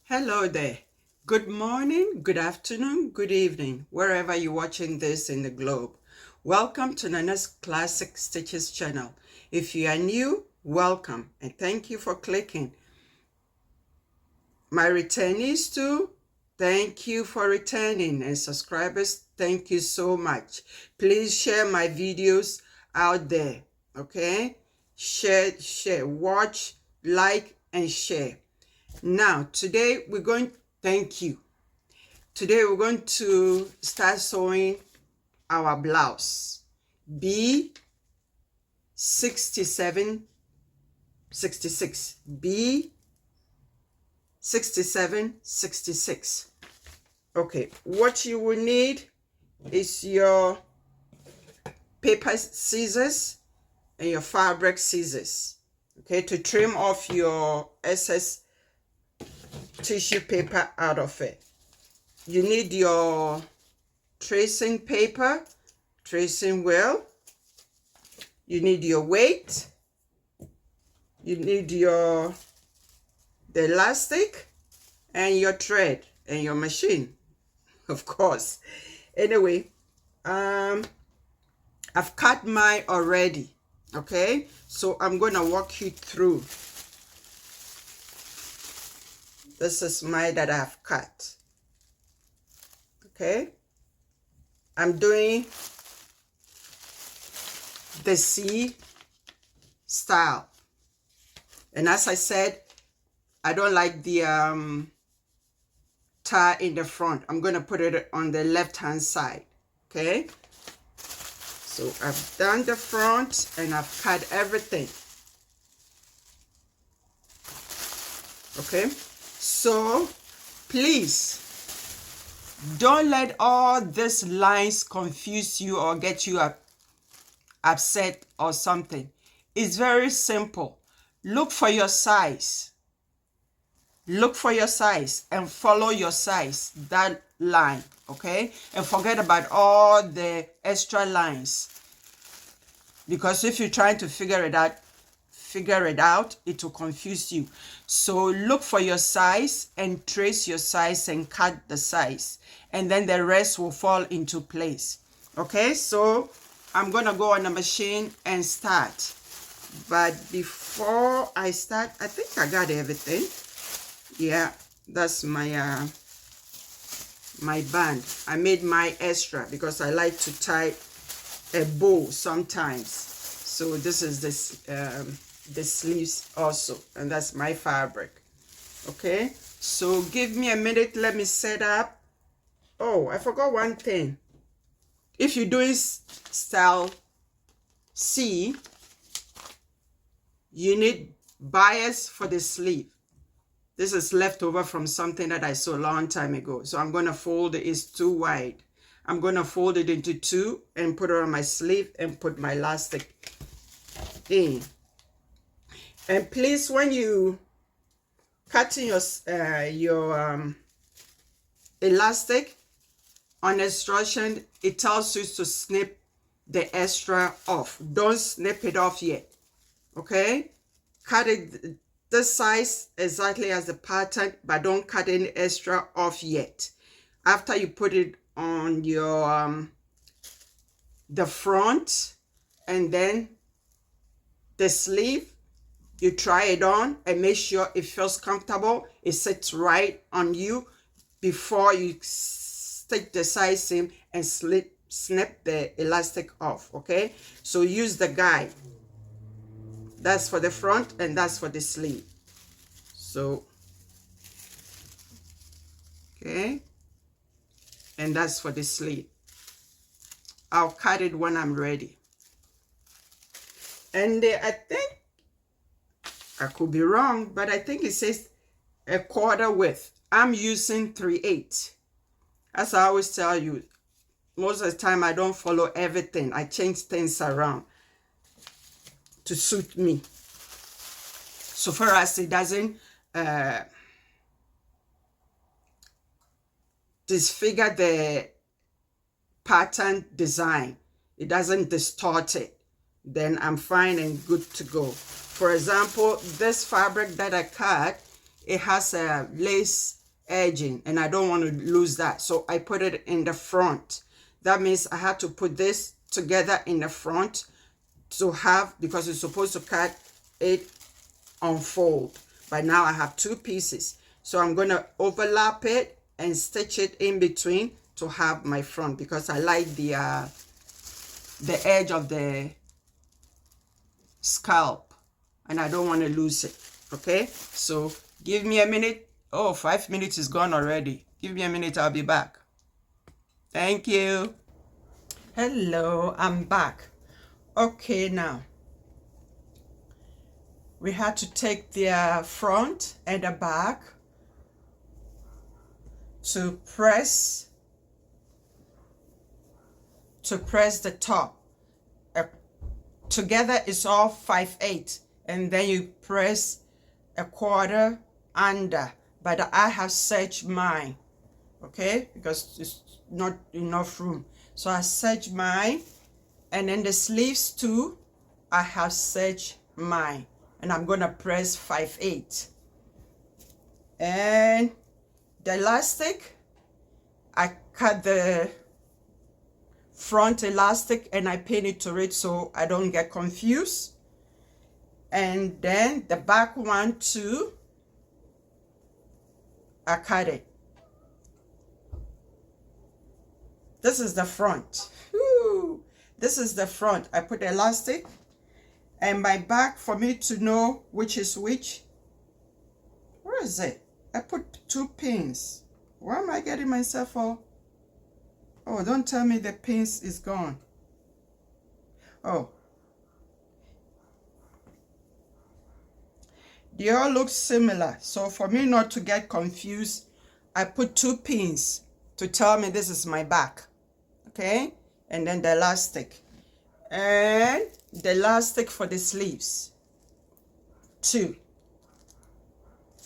Hello there. Good morning, good afternoon, good evening, wherever you're watching this in the globe. Welcome to Nana's Classic Stitches channel. If you are new, welcome and thank you for clicking. My returnees too, thank you for returning, and subscribers, thank you so much. Please share my videos out there, okay? Share, watch, like, and share. Now, today we're going, thank you. Today we're going to start sewing our blouse. B6766. B6766. Okay, what you will need is your paper scissors and your fabric scissors. Okay, to trim off your excess tissue paper out of it. You need your tracing paper, tracing wheel. You need your weight. You need the elastic and your thread and your machine, of course. Anyway, I've cut mine already. Okay, so I'm gonna walk you through. This is mine that I've cut. Okay, I'm doing the C style, and as I said, I don't like the tie in the front. I'm gonna put it on the left hand side. Okay, so I've done the front and I've cut everything. Okay, so please don't let all these lines confuse you or get you upset or something. It's very simple. Look for your size. Look for your size and follow your size, that line, okay? And forget about all the extra lines. Because if you're trying to figure it out, it will confuse you. So look for your size and trace your size and cut the size, and then the rest will fall into place. Okay, so I'm gonna go on the machine and start. But before I start, I think I got everything. Yeah, that's my my band. I made my extra because I like to tie a bow sometimes. So this is the sleeves also, and that's my fabric. Okay, so give me a minute, let me set up. Oh, I forgot one thing. If you're doing style C, you need bias for the sleeve. This is leftover from something that I saw a long time ago, so I'm going to fold it. It's too wide. I'm going to fold it into two and put it on my sleeve and put my elastic in. And please, when you cutting your elastic on instruction, it tells you to snip the extra off. Don't snip it off yet. Okay, cut it this size exactly as the pattern, but don't cut any extra off yet. After you put it on your the front and then the sleeve, you try it on and make sure it feels comfortable, it sits right on you before you stick the side seam and snip the elastic off. Okay, so use the guide. That's for the front and that's for the sleeve. So okay, and that's for the sleeve. I'll cut it when I'm ready. And I think, I could be wrong, but I think it says a quarter width. I'm using 3/8. As I always tell you, most of the time I don't follow everything. I change things around to suit me, so far as it doesn't disfigure the pattern design, it doesn't distort it, then I'm fine and good to go. For example, this fabric that I cut, it has a lace edging, and I don't want to lose that, so I put it in the front. That means I have to put this together in the front to have, because it's supposed to cut it unfold, but now I have two pieces, so I'm going to overlap it and stitch it in between to have my front, because I like the edge of the scalp and I don't want to lose it. Okay, so give me a minute. Oh, 5 minutes is gone already. Give me a minute, I'll be back. Thank you. Hello, I'm back. Okay, now we had to take the front and the back to press the top. Together it's all 5/8, and then you press a quarter under, but I have serged mine, okay, because it's not enough room, so I serged mine. And then the sleeves too, I have serged mine, and I'm gonna press 5/8. And the elastic, I cut the front elastic and I pin it to it so I don't get confused. And then the back one too, I cut it. This is the front. Woo. This is the front. I put elastic, and my back, for me to know which is which, where is it? I put 2 pins. Why am I getting myself all? Oh, don't tell me the pins is gone. Oh, they all look similar, so for me not to get confused, I put 2 pins to tell me this is my back. Okay, and then the elastic, and the elastic for the sleeves 2.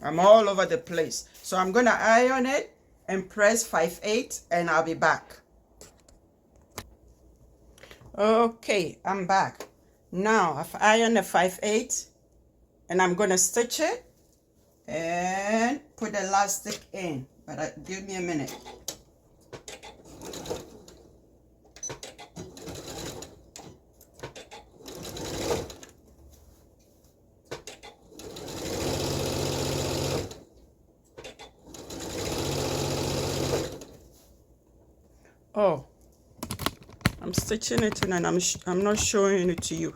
I'm all over the place, so I'm gonna iron it and press 5/8, and I'll be back. Okay, I'm back. Now I've ironed the 5/8, and I'm gonna stitch it and put the elastic in, but give me a minute. Oh, I'm stitching it in, and I'm not showing it to you.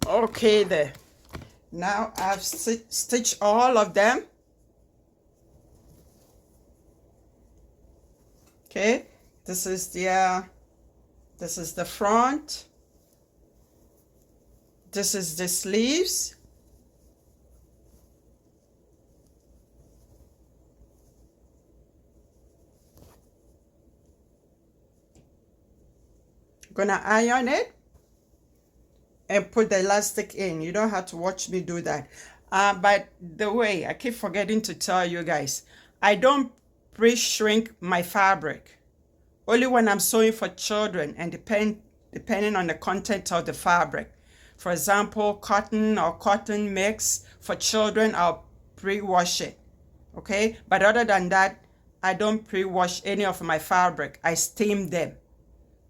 Okay, there. Now I've stitched all of them. Okay, this is the front. This is the sleeves. Gonna iron it and put the elastic in. You don't have to watch me do that. By the way, I keep forgetting to tell you guys, I don't pre-shrink my fabric. Only when I'm sewing for children, and depending on the content of the fabric. For example, cotton or cotton mix for children, I'll pre-wash it. Okay, but other than that, I don't pre-wash any of my fabric. I steam them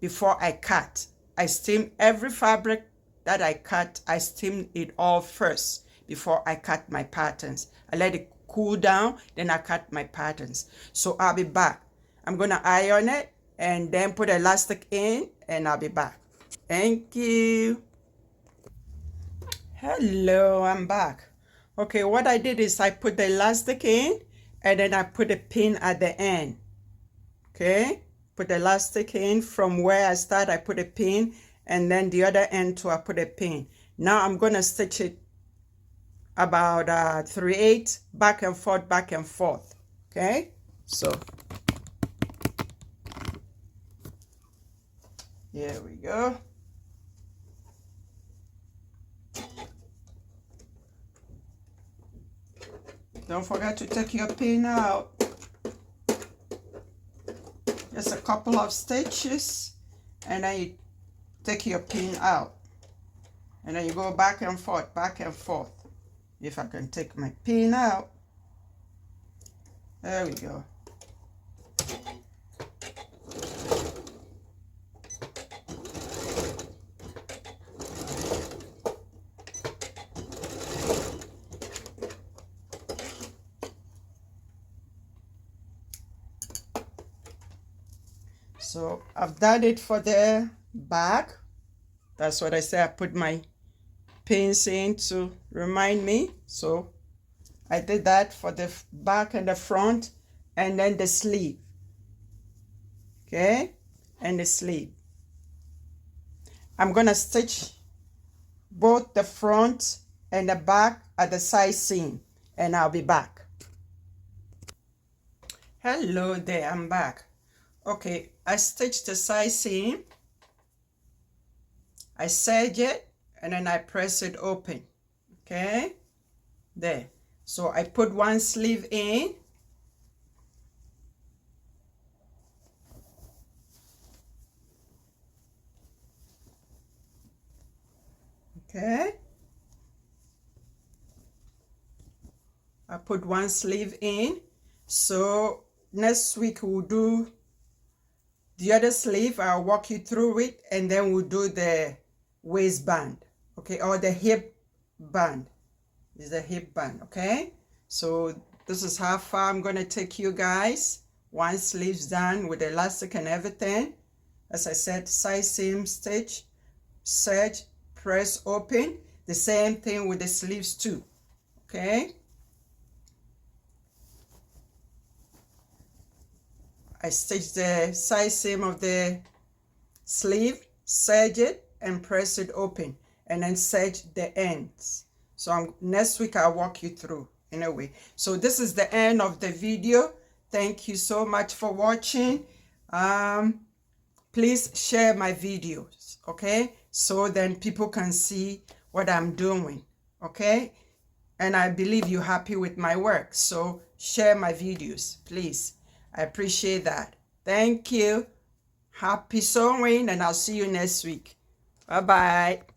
before I cut. I steam every fabric that I cut. I steam it all first before I cut my patterns. I let it cool down, then I cut my patterns. So I'll be back. I'm gonna iron it and then put elastic in, and I'll be back. Thank you. Hello, I'm back. Okay, what I did is I put the elastic in and then I put a pin at the end. Okay, put the elastic in from where I start. I put a pin, and then the other end too I put a pin. Now I'm gonna stitch it about 3/8 back and forth. Okay, so here we go. Don't forget to take your pin out. Just a couple of stitches, and then you take your pin out, and then you go back and forth. If I can take my pin out, there we go. So I've done it for the back. That's what I said. I put my pins in to remind me. So I did that for the back and the front, and then the sleeve. Okay, and the sleeve. I'm gonna stitch both the front and the back at the side seam, and I'll be back. Hello there, I'm back. Okay, I stitched the side seam, I serge it, and then I press it open. Okay, there. So I put one sleeve in, okay, I put one sleeve in. So next week we'll do the other sleeve. I'll walk you through it, and then we'll do the waistband, okay, or the hip band. Is the hip band, okay? So this is how far I'm gonna take you guys. One sleeve's done with the elastic and everything. As I said, side seam stitch, serge, press open. The same thing with the sleeves too, okay? I stitch the side seam of the sleeve, serge it, and press it open, and then serge the ends. So next week I'll walk you through in a way. So this is the end of the video. Thank you so much for watching. Please share my videos, okay? So then people can see what I'm doing, okay? And I believe you're happy with my work. So share my videos, please. I appreciate that. Thank you. Happy sewing, and I'll see you next week. Bye-bye.